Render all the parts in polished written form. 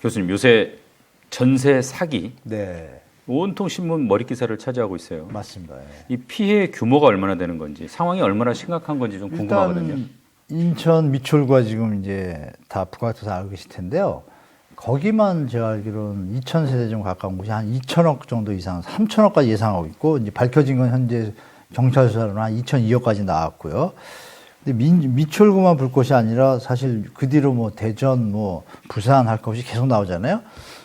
교수님, 요새 전세 사기 네, 온통 신문 머리 기사를 차지하고 있어요. 맞습니다. 예. 이 피해 규모가 얼마나 되는 건지, 상황이 얼마나 심각한 건지 좀 궁금하거든요. 일단 인천 미추홀과 지금 이제 다 부각돼서 알고 계실 텐데요. 거기만 제가 알기로는 2,000세대 좀 가까운 곳이 한 2천억 정도 이상, 3천억까지 예상하고 있고, 이제 밝혀진 건 현재 경찰 수사로는 한 2,200억까지 나왔고요. 근데 미추홀구만 볼 것이 아니라 사실 그 뒤로 뭐 대전, 뭐 부산 할 것이 계속 나오잖아요.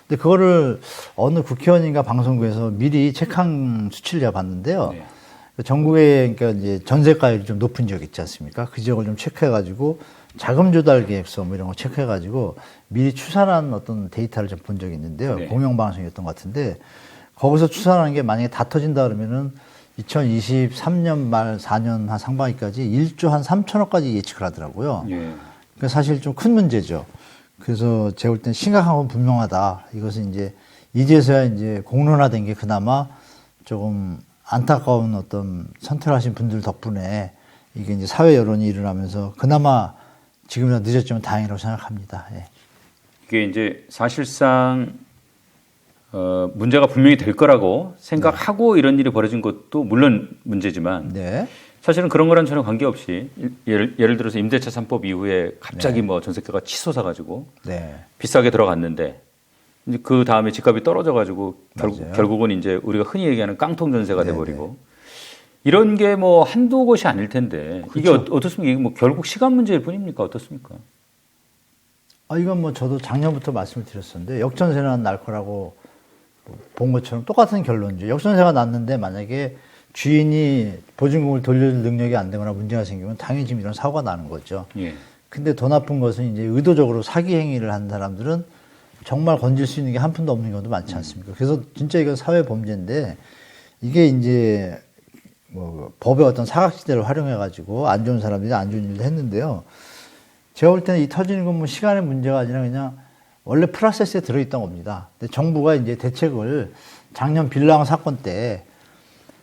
근데 그거를 어느 국회의원인가 방송국에서 미리 체크한 수치를 제가 봤는데요. 네. 전국에 그러니까 이제 전세가율이 좀 높은 지역 있지 않습니까? 그 지역을 좀 체크해가지고 자금 조달 계획서 뭐 이런 거 체크해가지고 미리 추산한 어떤 데이터를 좀 본 적이 있는데요. 네. 공영방송이었던 것 같은데 거기서 추산하는 게 만약에 다 터진다 그러면은 2023년 말 4년 한 상반기까지 1조 한 3천억까지 예측을 하더라고요. 예. 그러니까 사실 좀 큰 문제죠. 그래서 제가 볼 땐 심각한 건 분명하다. 이것은 이제 이제서야 이제 공론화된 게 그나마 조금 안타까운 어떤 선택하신 분들 덕분에 이게 이제 사회 여론이 일어나면서 그나마 지금이라도 늦었지만 다행이라고 생각합니다. 예. 이게 이제 사실상 문제가 분명히 될 거라고 생각하고 이런 일이 벌어진 것도 물론 문제지만 네. 사실은 그런 거랑 전혀 관계없이 예를 들어서 임대차 3법 이후에 갑자기 네. 뭐 전세가가 치솟아 가지고 네. 비싸게 들어갔는데 이제 그 다음에 집값이 떨어져 가지고 맞아요. 결국은 이제 우리가 흔히 얘기하는 깡통 전세가 돼 네네. 버리고 이런 게 뭐 한두 곳이 아닐 텐데 이게 그렇죠. 어떻습니까? 이게 뭐 결국 시간 문제일 뿐입니까? 어떻습니까? 이건 뭐 저도 작년부터 말씀을 드렸었는데 역전세는 날 거라고 본 것처럼 똑같은 결론이죠. 역전세가 났는데 만약에 주인이 보증금을 돌려줄 능력이 안 되거나 문제가 생기면 당연히 지금 이런 사고가 나는 거죠. 예. 근데 더 나쁜 것은 이제 의도적으로 사기 행위를 한 사람들은 정말 건질 수 있는 게 한 푼도 없는 경우도 많지 않습니까? 그래서 진짜 이건 사회 범죄인데 이게 이제 뭐 법의 어떤 사각지대를 활용해 가지고 안 좋은 사람들이 안 좋은 일도 했는데요. 제가 볼 때는 이 터지는 건 뭐 시간의 문제가 아니라 그냥 원래 프로세스에 들어있던 겁니다. 근데 정부가 이제 대책을 작년 빌랑 사건 때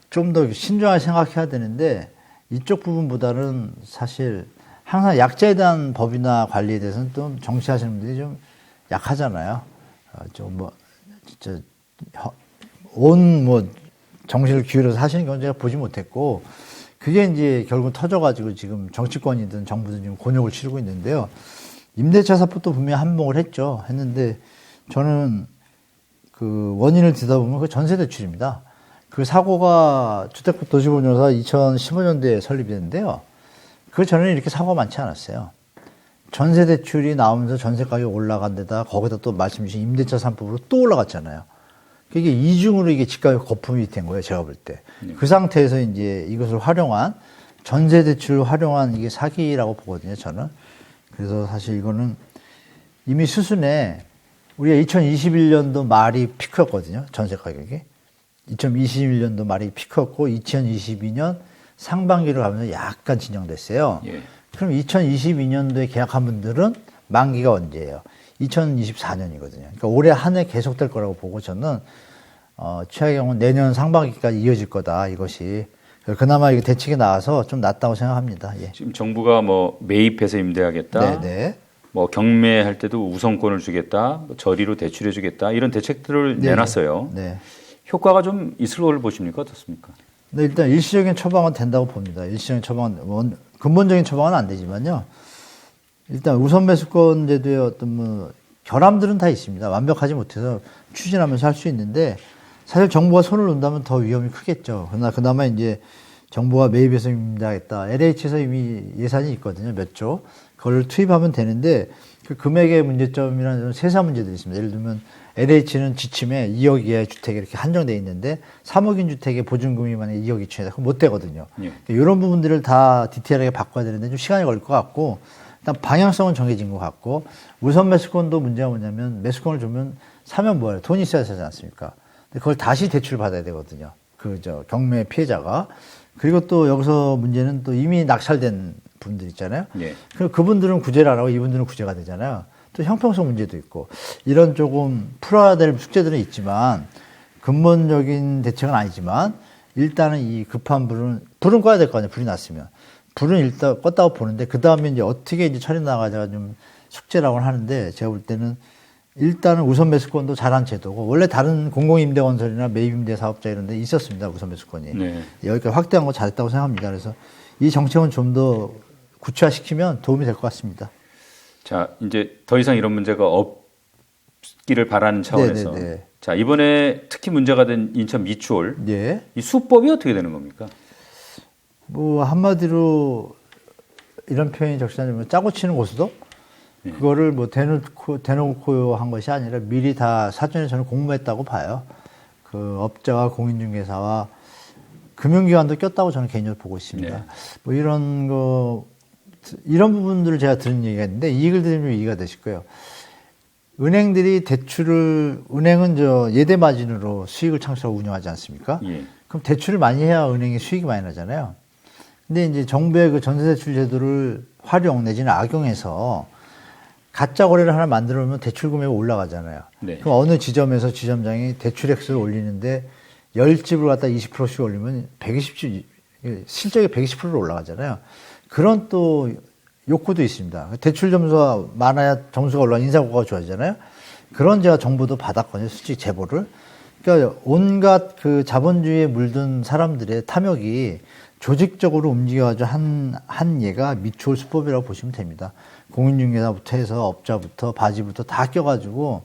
좀 더 신중하게 생각해야 되는데 이쪽 부분보다는 사실 항상 약자에 대한 법이나 관리에 대해서는 좀 정치하시는 분들이 좀 약하잖아요. 좀 뭐 진짜 온 뭐 정신을 기울여서 하시는 경우는 제가 보지 못했고 그게 이제 결국 터져가지고 지금 정치권이든 정부든 지금 곤욕을 치르고 있는데요. 임대차 사법도 분명히 한몫을 했는데 저는 그 원인을 들여다보면 그 전세 대출입니다. 그 사고가 주택도시보증사 2015년도에 설립이 됐는데요. 그 전에는 이렇게 사고가 많지 않았어요. 전세 대출이 나오면서 전세 가격이 올라간 데다 거기다 또 말씀 주신 임대차 3법으로 또 올라갔잖아요. 그게 이중으로 이게 집가격 거품이 된 거예요, 제가 볼 때. 그 상태에서 이제 이것을 활용한, 전세 대출을 활용한 이게 사기라고 보거든요, 저는. 그래서 사실 이거는 이미 수순에 우리가 2021년도 말이 피크였거든요, 전세 가격이. 2021년도 말이 피크였고 2022년 상반기로 가면서 약간 진정됐어요. 예. 그럼 2022년도에 계약한 분들은 만기가 언제예요? 2024년이거든요. 그러니까 올해 한 해 계속될 거라고 보고 저는 최악의 경우는 내년 상반기까지 이어질 거다, 이것이. 그나마 이게 대책이 나와서 좀 낫다고 생각합니다. 예. 지금 정부가 뭐 매입해서 임대하겠다. 네네. 뭐 경매할 때도 우선권을 주겠다. 뭐 저리로 대출해 주겠다. 이런 대책들을 네. 내놨어요. 네. 효과가 좀 있을 걸로 보십니까? 어떻습니까? 네, 일단 일시적인 처방은 된다고 봅니다. 일시적인 처방은, 근본적인 처방은 안 되지만요. 일단 우선 매수권 제도의 어떤 뭐 결함들은 다 있습니다. 완벽하지 못해서 추진하면서 할 수 있는데 사실 정부가 손을 놓는다면 더 위험이 크겠죠. 그러나 그나마 이제 정부가 매입해서 임대하겠다. LH에서 이미 예산이 있거든요. 몇 조. 그걸 투입하면 되는데 그 금액의 문제점이라는 세사 문제들이 있습니다. 예를 들면 LH는 지침에 2억 이하의 주택이 이렇게 한정되어 있는데 3억인 주택의 보증금이 만약에 2억 2천이다. 그럼 못 되거든요. 예. 이런 부분들을 다 디테일하게 바꿔야 되는데 좀 시간이 걸릴 것 같고 일단 방향성은 정해진 것 같고 우선 매수권도 문제가 뭐냐면 매수권을 주면 사면 뭐예요? 돈이 있어야 되지 않습니까? 근데 그걸 다시 대출을 받아야 되거든요. 경매 피해자가. 그리고 또 여기서 문제는 또 이미 낙찰된 분들 있잖아요. 예. 그분들은 구제를 안 하고 이분들은 구제가 되잖아요. 또 형평성 문제도 있고 이런 조금 풀어야 될 숙제들은 있지만 근본적인 대책은 아니지만 일단은 이 급한 불은 꺼야 될 거 아니에요. 불이 났으면. 불은 일단 껐다고 보는데 그 다음에 이제 어떻게 이제 처리 나가자가 좀 숙제라고 하는데 제가 볼 때는 일단은 우선 매수권도 잘한 제도고 원래 다른 공공임대건설이나 매입임대 사업자 이런 데 있었습니다. 우선 매수권이. 네. 여기까지 확대한 거 잘했다고 생각합니다. 그래서 이 정책은 좀 더 구체화시키면 도움이 될 것 같습니다. 자, 이제 더 이상 이런 문제가 없기를 바라는 차원에서 네네네. 자, 이번에 특히 문제가 된 인천 미추홀 예. 이 수법이 어떻게 되는 겁니까? 뭐 한마디로 이런 표현이 적시하자면 짜고 치는 고수도 그거를 뭐 대놓고 한 것이 아니라 미리 다 사전에 저는 공모했다고 봐요. 그 업자와 공인중개사와 금융기관도 꼈다고 저는 개인적으로 보고 있습니다. 네. 뭐 이런 부분들을 제가 들은 얘기가 있는데 이 얘기를 들으면 이해가 되실 거예요. 은행들이 은행은 예대 마진으로 수익을 창출하고 운영하지 않습니까? 예. 그럼 대출을 많이 해야 은행이 수익이 많이 나잖아요. 근데 이제 정부의 그 전세대출 제도를 활용 내지는 악용해서 가짜 거래를 하나 만들어 놓으면 대출 금액이 올라가잖아요. 네. 그럼 어느 지점에서 지점장이 대출 액수를 올리는데 10집을 갖다 20%씩 올리면 120집, 실적이 120%로 올라가잖아요. 그런 또 욕구도 있습니다. 대출 점수가 많아야 점수가 올라가 인사고가 좋아지잖아요. 그런 제가 정보도 받았거든요. 솔직히 제보를. 그러니까 온갖 그 자본주의에 물든 사람들의 탐욕이 조직적으로 움직여가지고 한 예가 미추홀 수법이라고 보시면 됩니다. 공인중개사부터 해서 업자부터 바지부터 다 껴가지고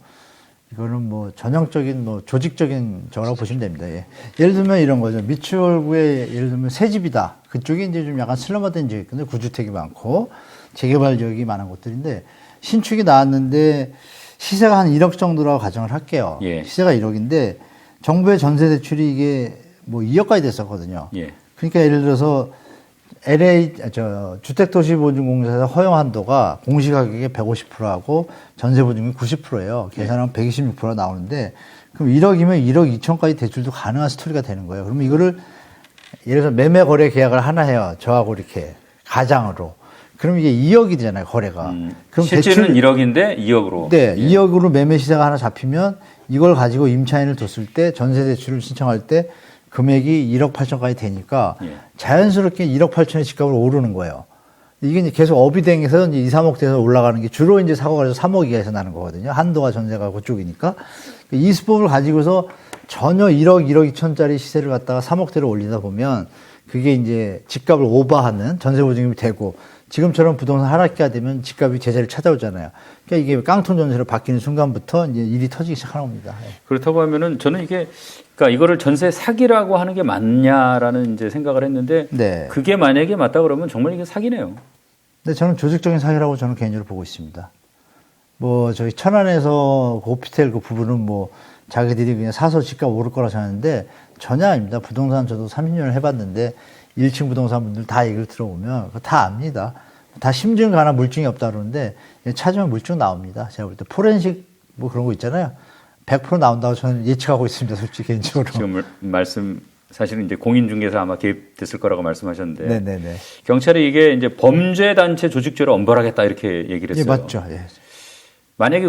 이거는 뭐 전형적인 뭐 조직적인 저라고 보시면 됩니다. 예. 예를 들면 이런 거죠. 미추홀구에 예를 들면 새 집이다. 그쪽이 이제 좀 약간 슬럼화된 지역이 있거든요. 구주택이 많고 재개발 지역이 많은 곳들인데 신축이 나왔는데 시세가 한 1억 정도라고 가정을 할게요. 예. 시세가 1억인데 정부의 전세 대출이 이게 뭐 2억까지 됐었거든요. 예. 그러니까 예를 들어서 주택도시보증공사에서 허용 한도가 공시가격의 150%하고 전세보증이 90%예요. 계산하면 126%가 나오는데 그럼 1억이면 1억 2천까지 대출도 가능한 스토리가 되는 거예요. 그러면 이거를 예를 들어서 매매 거래 계약을 하나 해요. 저하고 이렇게 가장으로. 그럼 이게 2억이 되잖아요. 거래가. 그럼 실제는 1억인데 2억으로. 네, 예. 2억으로 매매 시세가 하나 잡히면 이걸 가지고 임차인을 뒀을 때 전세 대출을 신청할 때 금액이 1억 8천까지 되니까 예. 자연스럽게 1억 8천의 집값으로 오르는 거예요. 이게 이제 계속 업이 댕겨서 이제 2, 3억 돼서 올라가는 게 주로 이제 사고가 돼서 3억 이하에서 나는 거거든요. 한도가 전세가 그쪽이니까. 이 수법을 가지고서 전혀 1억, 1억 2천짜리 시세를 갖다가 3억대로 올리다 보면 그게 이제 집값을 오버하는 전세보증금이 되고 지금처럼 부동산 하락기가 되면 집값이 제자리를 찾아오잖아요. 그러니까 이게 깡통 전세로 바뀌는 순간부터 이제 일이 터지기 시작하는 겁니다. 예. 그렇다고 하면은 저는 그러니까 이거를 전세 사기라고 하는 게 맞냐라는 이제 생각을 했는데 네. 그게 만약에 맞다 그러면 정말 이게 사기네요. 근데 저는 조직적인 사기라고 저는 개인적으로 보고 있습니다. 뭐 저희 천안에서 그 오피스텔 그 부분은 뭐 자기들이 그냥 사서 집값 오를 거라 생각하는데 전혀 아닙니다. 부동산 저도 30년을 해봤는데 1층 부동산 분들 다 얘기를 들어보면 그거 다 압니다. 다 심증 가나 물증이 없다 그러는데 찾으면 물증 나옵니다. 제가 볼 때 포렌식 뭐 그런 거 있잖아요. 100% 나온다고 저는 예측하고 있습니다. 솔직히 개인적으로. 지금 사실은 이제 공인중개사 아마 개입됐을 거라고 말씀하셨는데 네네네. 경찰이 이게 이제 범죄단체 조직죄로 엄벌하겠다 이렇게 얘기를 했어요. 예, 맞죠. 예. 만약에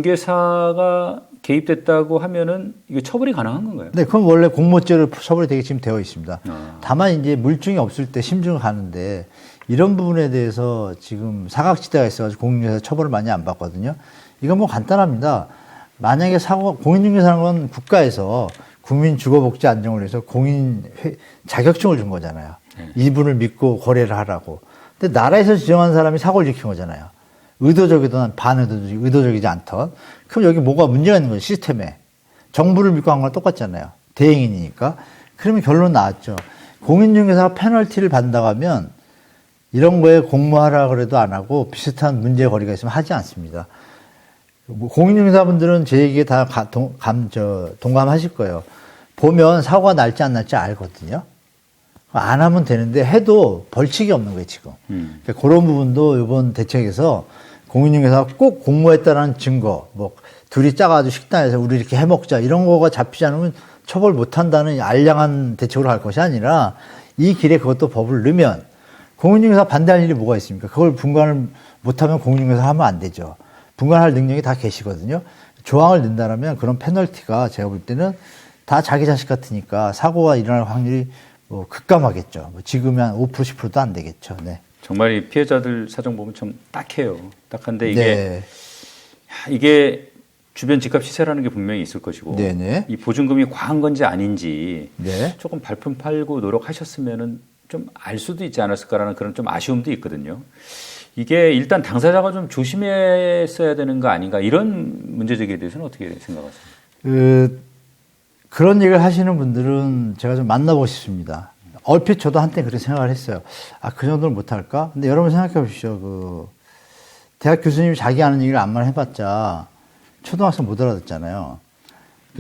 공인중개사가 개입됐다고 하면은 이게 처벌이 가능한 건가요? 네, 그건 원래 공모죄로 처벌이 되게 지금 되어 있습니다. 아. 다만 이제 물증이 없을 때 심증을 가는데 이런 부분에 대해서 지금 사각지대가 있어가지고 공인중개사 처벌을 많이 안 받거든요. 이건 뭐 간단합니다. 만약에 공인중개사라는 건 국가에서 국민 주거복지 안정을 위해서 자격증을 준 거잖아요. 이분을 믿고 거래를 하라고. 근데 나라에서 지정한 사람이 사고를 일으킨 거잖아요. 의도적이든 의도적이지 않던. 그럼 여기 뭐가 문제가 있는 거예요, 시스템에. 정부를 믿고 한 건 똑같잖아요. 대행인이니까. 그러면 결론 나왔죠. 공인중개사가 페널티를 받는다고 하면 이런 거에 공모하라 그래도 안 하고 비슷한 문제 거리가 있으면 하지 않습니다. 뭐 공인중개사분들은 제 얘기에 다 동감하실 거예요. 보면 사고가 날지 안 날지 알거든요. 안 하면 되는데 해도 벌칙이 없는 거예요, 지금. 그러니까 그런 부분도 이번 대책에서 공인중개사가 꼭 공모했다는 증거, 뭐 둘이 짜가지고 식당에서 우리 이렇게 해먹자 이런 거가 잡히지 않으면 처벌 못한다는 알량한 대책으로 할 것이 아니라 이 길에 그것도 법을 넣으면 공인중개사 반대할 일이 뭐가 있습니까? 그걸 분간을 못하면 공인중개사 하면 안 되죠. 분간할 능력이 다 계시거든요. 조항을 넣는다면 그런 페널티가 제가 볼 때는 다 자기 자식 같으니까 사고가 일어날 확률이 뭐 급감하겠죠. 뭐 지금은 한 5% 10%도 안 되겠죠. 네. 정말 이 피해자들 사정 보면 참 딱해요. 딱한데 이게 네. 이게 주변 집값 시세라는 게 분명히 있을 것이고 네네. 이 보증금이 과한 건지 아닌지 네. 조금 발품 팔고 노력하셨으면은 좀 알 수도 있지 않았을까라는 그런 좀 아쉬움도 있거든요. 이게 일단 당사자가 좀 조심했어야 되는 거 아닌가 이런 문제제기에 대해서는 어떻게 생각하세요? 그런 얘기를 하시는 분들은 제가 좀 만나보고 싶습니다. 얼핏 저도 한때 그렇게 생각을 했어요. 아, 그 정도는 못할까? 근데 여러분 생각해 보십시오. 대학 교수님이 자기 아는 얘기를 암만 해봤자 초등학생 못 알아듣잖아요.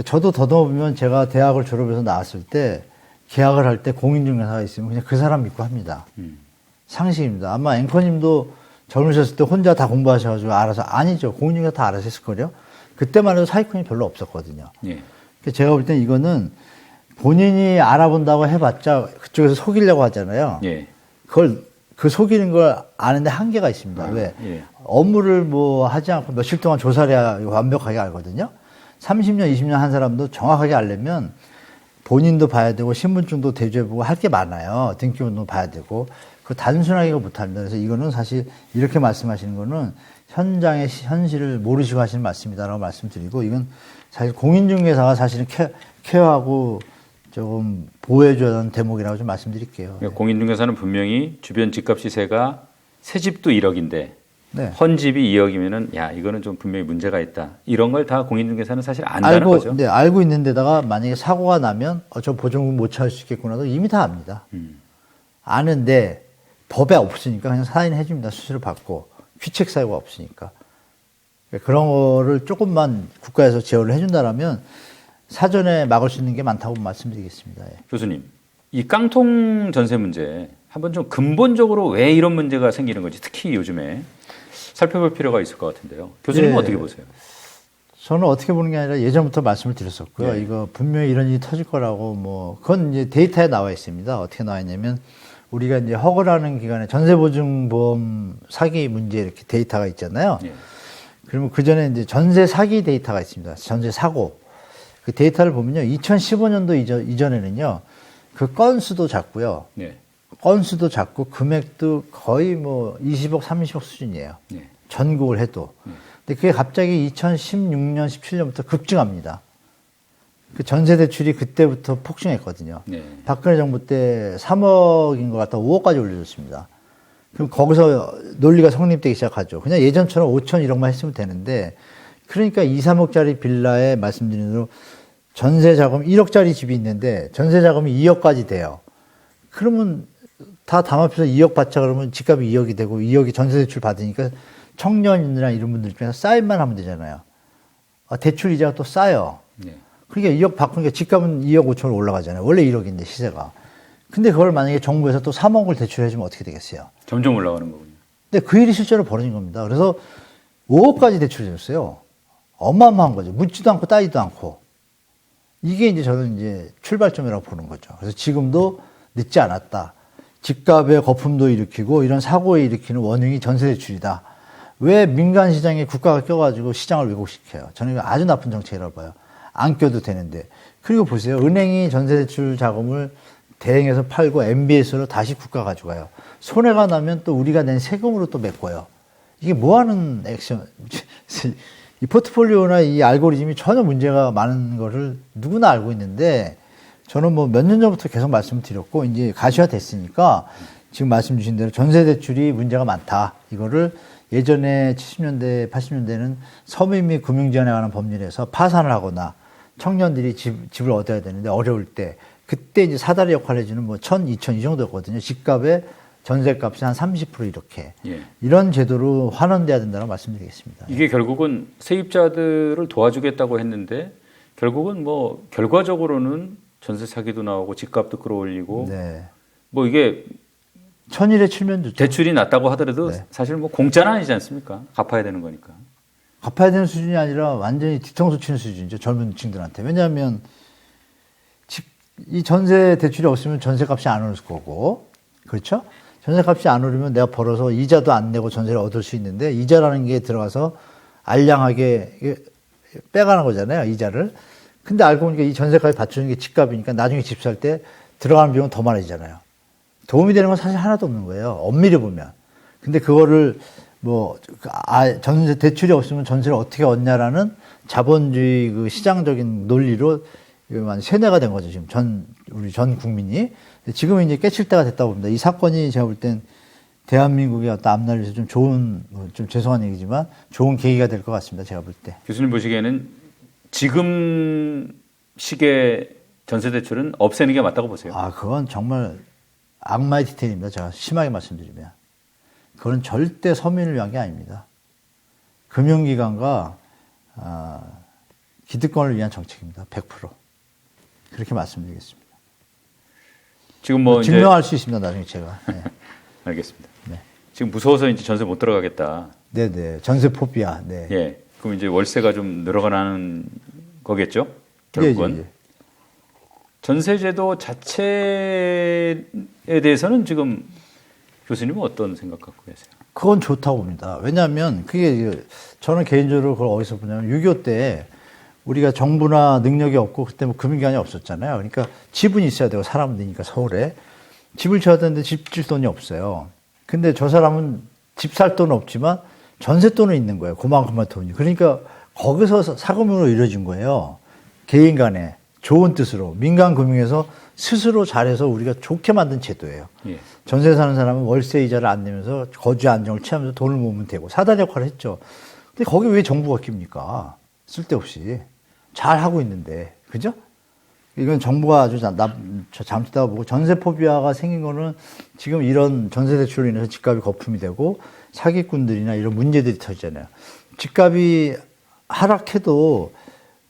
저도 더듬어보면 제가 대학을 졸업해서 나왔을 때 계약을 할 때 공인중개사가 있으면 그냥 그 사람 믿고 합니다. 상식입니다. 아마 앵커님도 젊으셨을 때 혼자 다 공부하셔가지고 알아서 아니죠. 공인중개사 다 알아서 했을걸요. 그때만 해도 사기꾼이 별로 없었거든요. 예. 제가 볼 땐 이거는 본인이 알아본다고 해봤자 그쪽에서 속이려고 하잖아요. 예. 그 속이는 걸 아는데 한계가 있습니다. 왜? 예. 업무를 뭐 하지 않고 며칠 동안 조사를 해야 완벽하게 알거든요. 30년, 20년 한 사람도 정확하게 알려면 본인도 봐야 되고 신분증도 대조해보고 할 게 많아요. 등기부도 봐야 되고. 그 단순하게 못합니다. 그래서 이거는 사실 이렇게 말씀하시는 거는 현장의 현실을 모르시고 하시는 말씀이다라고 말씀드리고 이건 사실 공인중개사가 사실은 케어하고 조금 보호해줘야 하는 대목이라고 좀 말씀드릴게요. 그러니까 공인중개사는 분명히 주변 집값 시세가 새 집도 1억인데 네. 헌집이 2억이면은 야 이거는 좀 분명히 문제가 있다. 이런 걸 다 공인중개사는 사실 안다는 거죠. 네, 알고 있는데다가 만약에 사고가 나면 저 보증금 못 찾을 수 있겠구나도 이미 다 압니다. 아는데 법에 없으니까 그냥 사인해 줍니다. 수수료 받고 귀책 사유가 없으니까 그런 거를 조금만 국가에서 제어를 해준다라면 사전에 막을 수 있는 게 많다고 말씀드리겠습니다. 예. 교수님, 이 깡통 전세 문제 한번 좀 근본적으로 왜 이런 문제가 생기는 건지 특히 요즘에 살펴볼 필요가 있을 것 같은데요. 교수님은 예. 어떻게 보세요? 저는 어떻게 보는 게 아니라 예전부터 말씀을 드렸었고요. 네. 이거 분명히 이런 일이 터질 거라고 뭐 그건 이제 데이터에 나와 있습니다. 어떻게 나와 있냐면 우리가 이제 허그라는 기관에 전세보증보험 사기 문제 이렇게 데이터가 있잖아요. 예. 그러면 그 전에 이제 전세 사기 데이터가 있습니다. 전세 사고. 그 데이터를 보면요. 2015년도 이전에는요. 그 건수도 작고요. 네. 건수도 작고 금액도 거의 뭐 20억, 30억 수준이에요. 네. 전국을 해도. 근데 그게 갑자기 2016년, 17년부터 급증합니다. 그 전세 대출이 그때부터 폭증했거든요. 네. 박근혜 정부 때 3억인 것 같다 5억까지 올려줬습니다. 그럼 거기서 논리가 성립되기 시작하죠. 그냥 예전처럼 5천 1억만 했으면 되는데 그러니까 2, 3억짜리 빌라에 말씀드린 대로 전세 자금 1억짜리 집이 있는데 전세 자금이 2억까지 돼요. 그러면 다 담합해서 2억 받자 그러면 집값이 2억이 되고 2억이 전세 대출 받으니까 청년이나 이런 분들 중에서 사인만 하면 되잖아요. 대출 이자가 또 싸요. 네. 그러니까 2억 바꾸니까 집값은 2억 5천으로 올라가잖아요. 원래 1억인데 시세가. 근데 그걸 만약에 정부에서 또 3억을 대출해주면 어떻게 되겠어요? 점점 올라가는 거군요. 근데 그 일이 실제로 벌어진 겁니다. 그래서 5억까지 대출해줬어요. 어마어마한 거죠. 묻지도 않고 따지도 않고. 이게 이제 저는 이제 출발점이라고 보는 거죠. 그래서 지금도 늦지 않았다. 집값의 거품도 일으키고 이런 사고에 일으키는 원흉이 전세 대출이다. 왜 민간 시장에 국가가 껴가지고 시장을 왜곡시켜요? 저는 이거 아주 나쁜 정책이라고 봐요. 안 껴도 되는데. 그리고 보세요. 은행이 전세 대출 자금을 대행해서 팔고 MBS로 다시 국가 가져가요. 손해가 나면 또 우리가 낸 세금으로 또 메꿔요. 이게 뭐 하는 액션. 이 포트폴리오나 이 알고리즘이 전혀 문제가 많은 거를 누구나 알고 있는데 저는 뭐 몇 년 전부터 계속 말씀을 드렸고 이제 가시화 됐으니까 지금 말씀 주신 대로 전세 대출이 문제가 많다. 이거를 예전에 70년대, 80년대는 서민 및 금융지원에 관한 법률에서 파산을 하거나 청년들이 집을 얻어야 되는데 어려울 때 그때 이제 사다리 역할을 해주는 뭐 1,000, 2,000 이 정도였거든요. 집값에 전세값이 한 30% 이렇게. 예. 이런 제도로 환원돼야 된다고 말씀드리겠습니다. 이게 결국은 세입자들을 도와주겠다고 했는데 결국은 뭐 결과적으로는 전세 사기도 나오고 집값도 끌어올리고 네. 뭐 이게 천일에 칠면조죠. 대출이 낮다고 하더라도 네. 사실 뭐 공짜는 아니지 않습니까? 갚아야 되는 거니까. 갚아야 되는 수준이 아니라 완전히 뒤통수 치는 수준이죠. 젊은 층들한테. 왜냐하면 이 전세 대출이 없으면 전세값이 안 오를 거고, 그렇죠? 전세값이 안 오르면 내가 벌어서 이자도 안 내고 전세를 얻을 수 있는데 이자라는 게 들어가서 알량하게 빼가는 거잖아요. 이자를. 근데 알고 보니까 이 전세값이 받쳐주는 게 집값이니까 나중에 집 살 때 들어가는 비용은 더 많아지잖아요. 도움이 되는 건 사실 하나도 없는 거예요. 엄밀히 보면. 근데 그거를 전세 대출이 없으면 전세를 어떻게 얻냐라는 자본주의 그 시장적인 논리로 이거 세뇌가 된 거죠. 지금 우리 전 국민이. 지금은 이제 깨칠 때가 됐다고 봅니다. 이 사건이 제가 볼 땐 대한민국의 어떤 앞날을 위해서 좀 좋은, 좀 죄송한 얘기지만 좋은 계기가 될 것 같습니다. 제가 볼 때. 교수님 보시기에는 지금 시기에 전세 대출은 없애는 게 맞다고 보세요? 그건 정말 악마의 디테일입니다. 제가 심하게 말씀드리면. 그건 절대 서민을 위한 게 아닙니다. 금융기관과 기득권을 위한 정책입니다. 100%. 그렇게 말씀드리겠습니다. 지금 뭐 증명할 수 있습니다. 나중에 제가. 네. 알겠습니다. 네. 지금 무서워서 이제 전세 못 들어가겠다. 네네. 전세 포비아. 네. 예. 그럼 이제 월세가 좀 늘어가는 거겠죠? 결국은. 예. 전세제도 자체에 대해서는 지금 교수님은 어떤 생각 갖고 계세요? 그건 좋다고 봅니다. 왜냐하면 그게 저는 개인적으로 그걸 어디서 보냐면 6.25 때 우리가 정부나 능력이 없고 그때 뭐 금융기관이 없었잖아요. 그러니까 지분이 있어야 되고 사람은 되니까 서울에 집을 지어야 되는데 집 질 돈이 없어요. 근데 저 사람은 집 살 돈은 없지만 전세 돈은 있는 거예요. 그만큼만 돈이. 그러니까 거기서 사금융으로 이루어진 거예요. 개인 간에 좋은 뜻으로 민간 금융에서 스스로 잘해서 우리가 좋게 만든 제도예요. 예. 전세 사는 사람은 월세 이자를 안 내면서 거주 안정을 취하면서 돈을 모으면 되고 사다리 역할을 했죠. 근데 거기 왜 정부가 낍니까? 쓸데없이. 잘 하고 있는데. 그죠? 이건 정부가 아주 잠시다가 보고 전세 포비아가 생긴 거는 지금 이런 전세 대출로 인해서 집값이 거품이 되고 사기꾼들이나 이런 문제들이 터지잖아요. 집값이 하락해도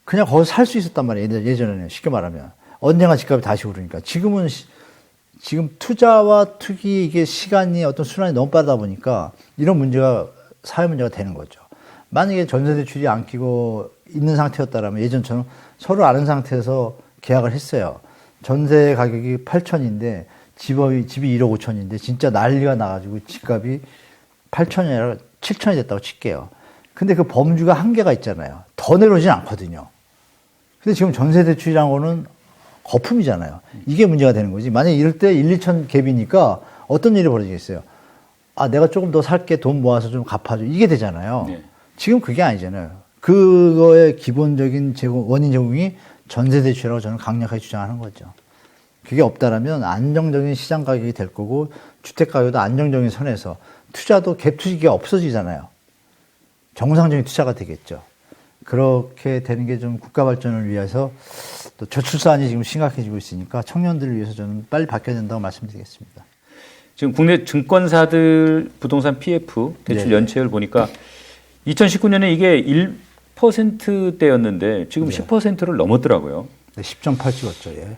그냥 거기서 살 수 있었단 말이에요. 예전에는 쉽게 말하면. 언젠가 집값이 다시 오르니까. 지금 투자와 투기 이게 시간이 어떤 순환이 너무 빠르다 보니까 이런 문제가 사회 문제가 되는 거죠. 만약에 전세 대출이 안 끼고 있는 상태였다라면 예전처럼 서로 아는 상태에서 계약을 했어요. 전세 가격이 8천인데 집이 1억 5천인데 진짜 난리가 나가지고 집값이 8천이 아니라 7천이 됐다고 칠게요. 근데 그 범주가 한계가 있잖아요. 더 내려오진 않거든요. 근데 지금 전세 대출이라는 거는 거품이잖아요. 이게 문제가 되는 거지. 만약에 이럴 때 1, 2천 갭이니까 어떤 일이 벌어지겠어요? 내가 조금 더 살게 돈 모아서 좀 갚아줘. 이게 되잖아요. 네. 지금 그게 아니잖아요. 그거의 기본적인 원인 제공이 전세 대출이라고 저는 강력하게 주장하는 거죠. 그게 없다라면 안정적인 시장 가격이 될 거고 주택 가격도 안정적인 선에서 투자도 갭 투기가 없어지잖아요. 정상적인 투자가 되겠죠. 그렇게 되는 게 좀 국가 발전을 위해서 또 저출산이 지금 심각해지고 있으니까 청년들을 위해서 저는 빨리 바뀌어야 된다고 말씀드리겠습니다. 지금 국내 증권사들 부동산 PF 대출 네. 연체율 보니까 2019년에 이게 1%대였는데 지금 네. 10%를 넘었더라고요. 10.8 찍었죠. 예.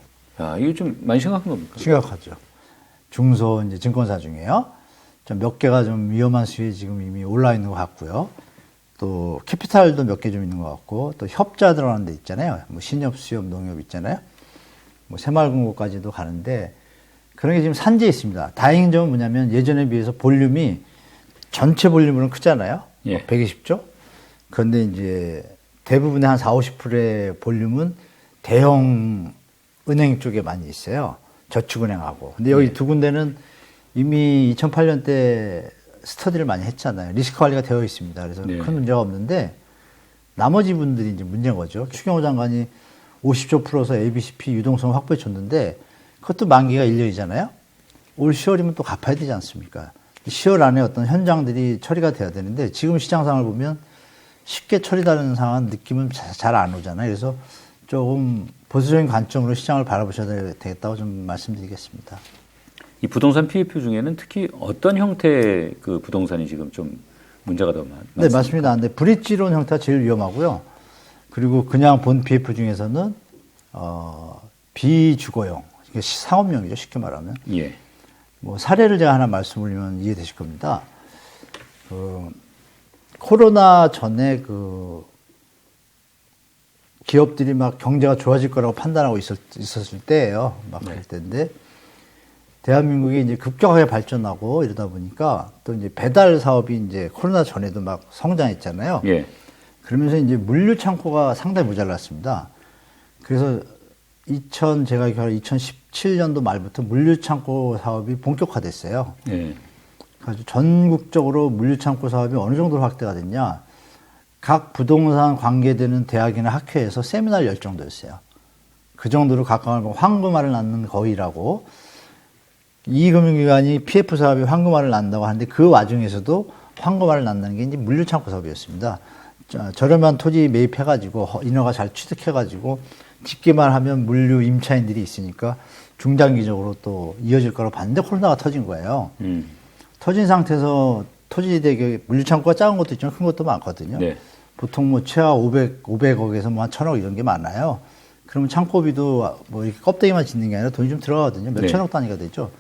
이게 좀 많이 심각한 겁니까? 심각하죠. 중소 이제 증권사 중에요. 좀 몇 개가 좀 위험한 수위에 지금 이미 올라 있는 것 같고요. 또 캐피탈도 몇 개 좀 있는 것 같고 또 협자 들어가는 데 있잖아요. 뭐 신협, 수협, 농협 있잖아요. 뭐 새마을금고까지도 가는데 그런 게 지금 산재에 있습니다. 다행인 점은 뭐냐면 예전에 비해서 볼륨이 전체 볼륨으로는 크잖아요. 예. 120조. 그런데 이제 대부분의 한 40, 50%의 볼륨은 대형 은행 쪽에 많이 있어요. 저축은행하고. 근데 여기 두 군데는 이미 2008년 때 스터디를 많이 했잖아요. 리스크 관리가 되어 있습니다. 그래서 네. 큰 문제가 없는데 나머지 분들이 이제 문제인 거죠. 추경호 장관이 50조 풀어서 ABCP 유동성 확보해 줬는데 그것도 만기가 1년이잖아요. 올 10월이면 또 갚아야 되지 않습니까? 10월 안에 어떤 현장들이 처리가 돼야 되는데 지금 시장 상황을 보면 쉽게 처리되는 상황 느낌은 잘 안 오잖아요. 그래서 조금 보수적인 관점으로 시장을 바라보셔야 되겠다고 좀 말씀드리겠습니다. 이 부동산 PF 중에는 특히 어떤 형태의 그 부동산이 지금 좀 문제가 더 많습니까? 네, 맞습니다. 근데 브릿지론 형태가 제일 위험하고요. 그리고 그냥 본 PF 중에서는 비주거용, 이게 상업용이죠. 쉽게 말하면. 예. 뭐 사례를 제가 하나 말씀드리면 이해되실 겁니다. 코로나 전에 기업들이 막 경제가 좋아질 거라고 판단하고 있었을 때예요. 막 그럴 때인데 대한민국이 이제 급격하게 발전하고 이러다 보니까 또 이제 배달 사업이 이제 코로나 전에도 막 성장했잖아요. 예. 그러면서 이제 물류 창고가 상당히 모자랐습니다. 그래서 제가 기억하기로 2017년도 말부터 물류 창고 사업이 본격화됐어요. 예. 그래서 전국적으로 물류창고 사업이 어느 정도로 확대가 됐냐. 각 부동산 관계되는 대학이나 학회에서 세미나를 열 정도였어요. 그 정도로 가까운 황금알을 낳는 거위라고. 이 금융기관이 PF 사업이 황금알을 낳는다고 하는데 그 와중에서도 황금알을 낳는 게 이제 물류창고 사업이었습니다. 저렴한 토지 매입해가지고 인허가 잘 취득해가지고 짓기만 하면 물류 임차인들이 있으니까 중장기적으로 또 이어질 거라고 봤는데 코로나가 터진 거예요. 터진 상태에서 토지 대교 물류창고가 작은 것도 있지만 큰 것도 많거든요. 네. 보통 뭐 최하 500억에서 뭐 한 1000억 이런 게 많아요. 그러면 창고비도 뭐 이렇게 껍데기만 짓는 게 아니라 돈이 좀 들어가거든요. 몇 네. 천억 단위가 되죠.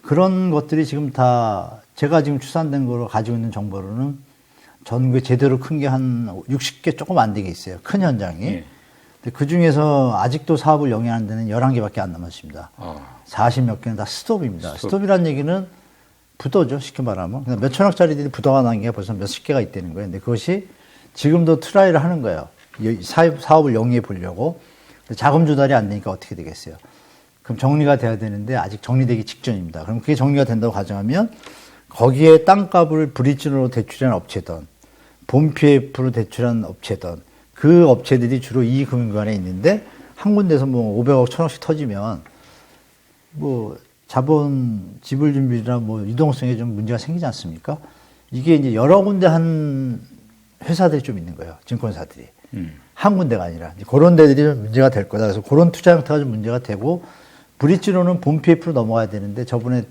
그런 것들이 지금 다 제가 지금 추산된 거로 가지고 있는 정보로는 전국에 제대로 큰 게 한 60개 조금 안 되게 있어요. 큰 현장이. 네. 근데 그 중에서 아직도 사업을 영위하는 데는 11개밖에 안 남았습니다. 40몇 개는 다 스톱입니다. 스톱이라는 얘기는 부도죠. 쉽게 말하면. 그냥 몇 천억짜리들이 부도가 난 게 벌써 몇십 개가 있다는 거예요. 근데 그것이 지금도 트라이를 하는 거예요. 사업을 영위해 보려고. 자금 조달이 안 되니까 어떻게 되겠어요. 그럼 정리가 돼야 되는데 아직 정리되기 직전입니다. 그럼 그게 정리가 된다고 가정하면 거기에 땅값을 브릿지로 대출한 업체든 본 PF로 대출한 업체든 그 업체들이 주로 이 금융기관에 있는데 한 군데서 뭐 500억, 1000억씩 터지면 뭐 자본 지불 준비나 뭐 유동성에 좀 문제가 생기지 않습니까? 이게 이제 여러 군데 한 회사들이 좀 있는 거예요. 증권사들이. 한 군데가 아니라 이제 그런 데들이 좀 문제가 될 거다. 그래서 그런 투자 형태가 좀 문제가 되고 브릿지로는 본 PF로 넘어가야 되는데 저번에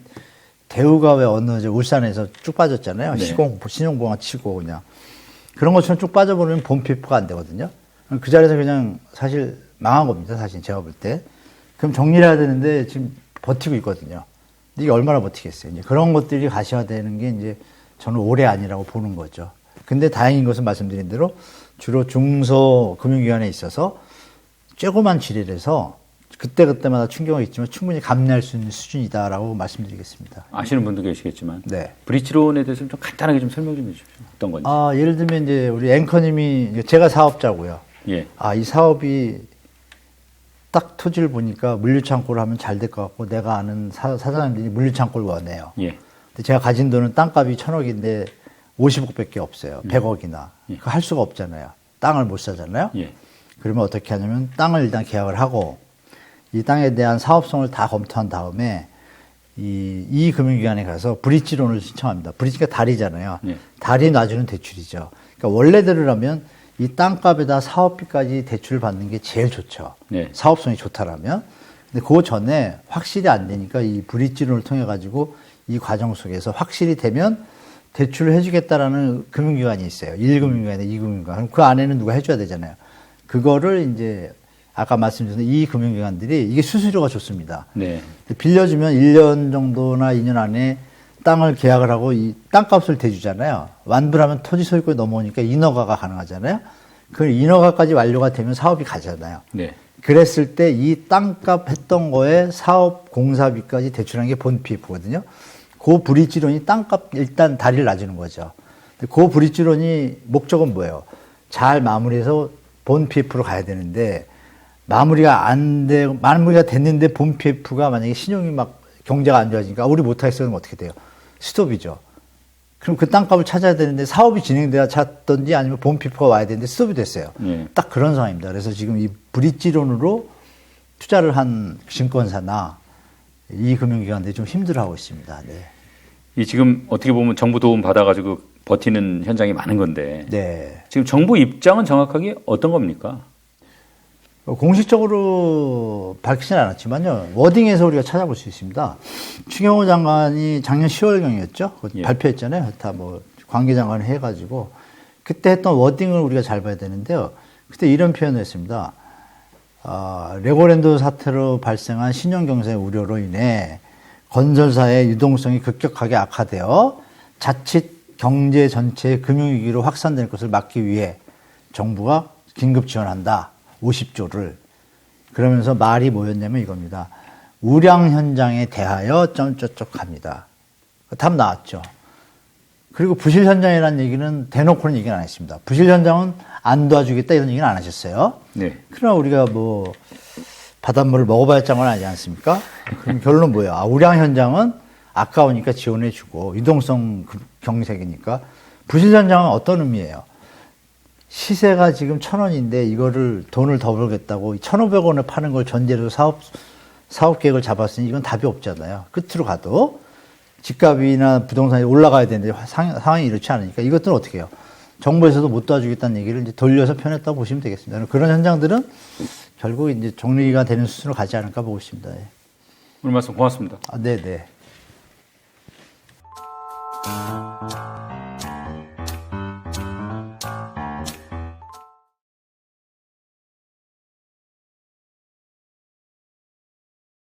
대우가 왜 어느 울산에서 쭉 빠졌잖아요. 네. 신용공항 치고 그냥. 그런 것처럼 쭉 빠져버리면 본 PF가 안 되거든요. 그 자리에서 그냥 사실 망한 겁니다. 사실 제가 볼 때. 그럼 정리를 해야 되는데 지금 버티고 있거든요. 이게 얼마나 버티겠어요. 이제 그런 것들이 가시화되는 게 이제 저는 올해 아니라고 보는 거죠. 근데 다행인 것은 말씀드린 대로 주로 중소 금융기관에 있어서 조그만 지뢰라서 그때그때마다 충격은 있지만 충분히 감내할 수 있는 수준이다라고 말씀드리겠습니다. 아시는 분도 계시겠지만 네. 브릿지론에 대해서 좀 간단하게 좀 설명 좀 해주십시오. 어떤 건지. 예를 들면 이제 우리 앵커님이 제가 사업자고요. 예. 이 사업이 딱 토지를 보니까 물류창고를 하면 잘 될 것 같고 내가 아는 사장님들이 물류창고를 원해요. 예. 근데 제가 가진 돈은 땅값이 1000억인데 50억밖에 없어요. 100억이나. 예. 그거 할 수가 없잖아요. 땅을 못 사잖아요. 예. 그러면 어떻게 하냐면 땅을 일단 계약을 하고 이 땅에 대한 사업성을 다 검토한 다음에 이 금융기관에 가서 브릿지론을 신청합니다. 브릿지가 다리잖아요. 예. 다리 놔주는 대출이죠. 그러니까 원래대로라면 이 땅값에다 사업비까지 대출을 받는 게 제일 좋죠. 네. 사업성이 좋다라면. 근데 그 전에 확실히 안 되니까 이 브릿지론을 통해 가지고 이 과정 속에서 확실히 되면 대출을 해주겠다라는 금융기관이 있어요. 1금융기관에 2금융기관. 그럼 그 안에는 누가 해줘야 되잖아요. 그거를 이제 아까 말씀드린 이 금융기관들이 이게 수수료가 좋습니다. 네. 빌려주면 1년 정도나 2년 안에 땅을 계약을 하고 이 땅값을 대주잖아요. 완불하면 토지 소유권이 넘어오니까 인허가가 가능하잖아요. 그 인허가까지 완료가 되면 사업이 가잖아요. 네. 그랬을 때 이 땅값 했던 거에 사업 공사비까지 대출한 게 본 PF거든요. 그 브릿지론이 땅값 일단 다리를 놔주는 거죠. 그 브릿지론이 목적은 뭐예요? 잘 마무리해서 본 PF로 가야 되는데 마무리가 됐는데 본 PF가 만약에 신용이 막 경제가 안 좋아지니까 우리 못하겠어 그러면 어떻게 돼요? 스톱이죠. 그럼 그 땅값을 찾아야 되는데 사업이 진행돼야 찾던지 아니면 본 PF가 와야 되는데 스톱이 됐어요. 예. 딱 그런 상황입니다. 그래서 지금 이 브릿지론으로 투자를 한 증권사나 이 금융기관들이 좀 힘들어하고 있습니다. 네. 이 지금 어떻게 보면 정부 도움 받아가지고 버티는 현장이 많은 건데 네. 지금 정부 입장은 정확하게 어떤 겁니까? 공식적으로 밝히진 않았지만요. 워딩에서 우리가 찾아볼 수 있습니다. 추경호 장관이 작년 10월경이었죠. 예. 발표했잖아요. 다 뭐 관계장관을 해가지고 그때 했던 워딩을 우리가 잘 봐야 되는데요. 그때 이런 표현을 했습니다. 레고랜드 사태로 발생한 신용경제 우려로 인해 건설사의 유동성이 급격하게 악화되어 자칫 경제 전체의 금융위기로 확산될 것을 막기 위해 정부가 긴급 지원한다. 50조를. 그러면서 말이 뭐였냐면 이겁니다. 우량 현장에 대하여 점쩌쪽 합니다. 답 나왔죠. 그리고 부실 현장이라는 얘기는 대놓고는 얘기는 안 했습니다. 부실 현장은 안 도와주겠다 이런 얘기는 안 하셨어요. 네. 그러나 우리가 뭐 바닷물을 먹어봐야 짠 건 아니지 않습니까? 그럼 결론은 뭐예요? 우량 현장은 아까우니까 지원해주고 유동성 경색이니까 부실전장은 어떤 의미예요? 시세가 지금 1,000원인데 이거를 돈을 더 벌겠다고 1,500원에 파는 걸 전제로 사업 계획을 잡았으니 이건 답이 없잖아요. 끝으로 가도 집값이나 부동산이 올라가야 되는데 상황이 이렇지 않으니까 이것들은 어떻게 해요? 정부에서도 못 도와주겠다는 얘기를 이제 돌려서 펴냈다고 보시면 되겠습니다. 그런 현장들은 결국 이제 정리가 되는 수준으로 가지 않을까 보고 있습니다. 예. 오늘 말씀 고맙습니다. 네네.